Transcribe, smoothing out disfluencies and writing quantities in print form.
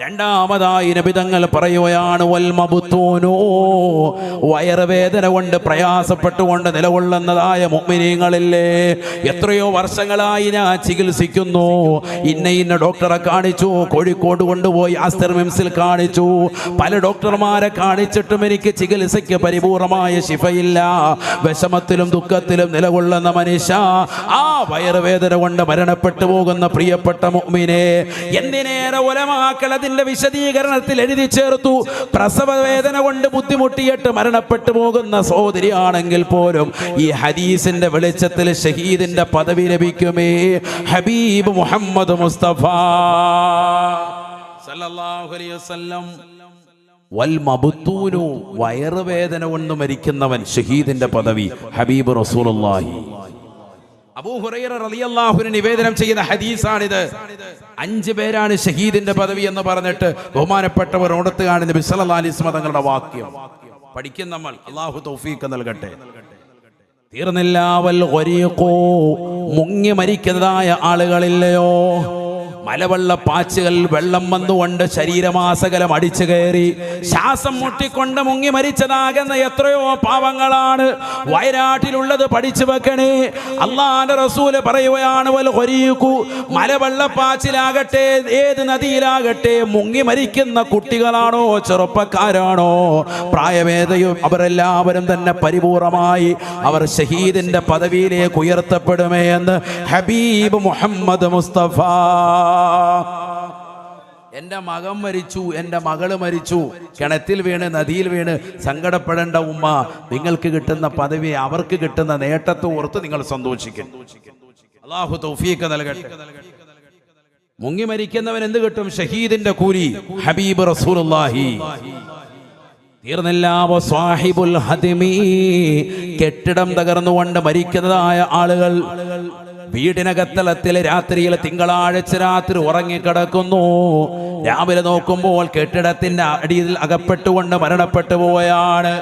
രണ്ടാമതായി നബി തങ്ങൾ പറയുകയാണ് വൽ മബ്തൂനു, വയറുവേദന കൊണ്ട് പ്രയാസപ്പെട്ടുകൊണ്ട് നിലകൊള്ളുന്നതായ മുഅ്മിനീങ്ങളില്ലേ, എത്രയോ വർഷങ്ങളായി ഞാൻ ചികിത്സിക്കുന്നു, ഇന്ന ഡോക്ടറെ കാണിച്ചു, കോഴിക്കോട് കൊണ്ടുപോയി ആസ്റ്റർ മിംസിൽ കാണിച്ചു, പല ഡോക്ടർമാരെ കാണിച്ചിട്ടും എനിക്ക് ചികിത്സയ്ക്ക് പരിപൂർണമായ ശിഫയില്ല, വിഷമത്തിലും ദുഃഖത്തിലും നിലകൊള്ളുന്ന മനുഷ്യ, ആ വയറുവേദന കൊണ്ട് മരണപ്പെട്ടു പോകുന്ന പ്രിയപ്പെട്ട മുഅ്മിനേ, എന്തിനേറെ ഉലമാക്കൾ അതിന്റെ വിശദീകരണത്തിൽ എഴുതി ചേർത്തു, പ്രസവ വേദന കൊണ്ട് ബുദ്ധിമുട്ടിയിട്ട് മരണപ്പെട്ടു പോകുന്ന സഹോദരിയാണെങ്കിൽ പോലും ഈ ഹദീസിന്റെ വെളിച്ചത്തിൽ ഷഹീദിന്റെ പദവി ലഭിക്കുമേ. ഹബീബ് മുഹമ്മദ് മുസ്തഫ സല്ലല്ലാഹു അലൈഹി വസല്ലം വൽ മബ്തൂനു, വയറുവേദന കൊണ്ട് മരിക്കുന്നവൻ ഷഹീദിന്റെ പദവി. ഹബീബ് റസൂലുള്ളാഹി അബൂ ഹുറൈറ റളിയല്ലാഹു അൻഹു നിവേദനം ചെയ്യുന്ന ഹദീസാണിത്. 5 പേരാണ് ഷഹീദിന്റെ പദവി എന്ന് പറഞ്ഞിട്ട് ബഹുമാനപ്പെട്ടവർ ഓടത്ത് കാണുന്ന നബി സല്ലല്ലാഹു അലൈഹി വസല്ലം തങ്ങളുടെ വാക്യം പഠിക്കും നമ്മൾ. അല്ലാഹു തൗഫീഖ് നൽകട്ടെ. തീർന്നില്ല. വൽ ഗരീഖു, മുങ്ങി മരിക്കുന്നതായ ആളുകളില്ലയോ, മലവെള്ള പാച്ചുകൾ വെള്ളം വന്നുകൊണ്ട് ശരീരമാസകലം അടിച്ചു കയറി ശ്വാസം മുട്ടിക്കൊണ്ട് മുങ്ങി മരിച്ചതാകുന്ന എത്രയോ പാവങ്ങളാണ് വയനാട്ടിലുള്ളത്. പഠിച്ചു വെക്കണേ. അല്ലാഹുവിന്റെ റസൂല് പറയുകയാണ് വൽ ഖരീഖു, മലവെള്ളപ്പാച്ചിലാകട്ടെ ഏത് നദിയിലാകട്ടെ മുങ്ങി മരിക്കുന്ന കുട്ടികളാണോ ചെറുപ്പക്കാരാണോ പ്രായമേതയോ അവരെല്ലാവരും തന്നെ പരിപൂർണമായി അവർ ഷഹീദിന്റെ പദവിയിലേക്ക് ഉയർത്തപ്പെടുമേ എന്ന് ഹബീബ് മുഹമ്മദ് മുസ്തഫ. എന്റെ മകൻ മരിച്ചു, എന്റെ മകള് മരിച്ചു, കിണറ്റിൽ വീണ് നദിയിൽ വീണ് സങ്കടപ്പെടേണ്ട ഉമ്മ, നിങ്ങൾക്ക് കിട്ടുന്ന പദവി അവർക്ക് കിട്ടുന്ന നേട്ടത്തെ ഓർത്ത് നിങ്ങൾ സന്തോഷിക്കും. അല്ലാഹു തൗഫീഖ് നൽകട്ടെ. മുങ്ങി മരിക്കുന്നവൻ എന്ത് കിട്ടും? ഷഹീദിന്റെ കൂലി. ഹബീബ് റസൂലുള്ളാഹി. തീർന്നില്ല. വസ്വാഹിബുൽ ഹദിമി, കെട്ടിടം തകർന്നുകൊണ്ട് മരിക്കുന്നതായ ആളുകൾ വീടിനകത്തളത്തിൽ രാത്രിയിൽ തിങ്കളാഴ്ച രാത്രി ഉറങ്ങിക്കിടക്കുന്നു. രാവിലെ നോക്കുമ്പോൾ കെട്ടിടത്തിന്റെ അടിയിൽ അകപ്പെട്ടുകൊണ്ട് മരണപ്പെട്ടു പോവുകയാണ്.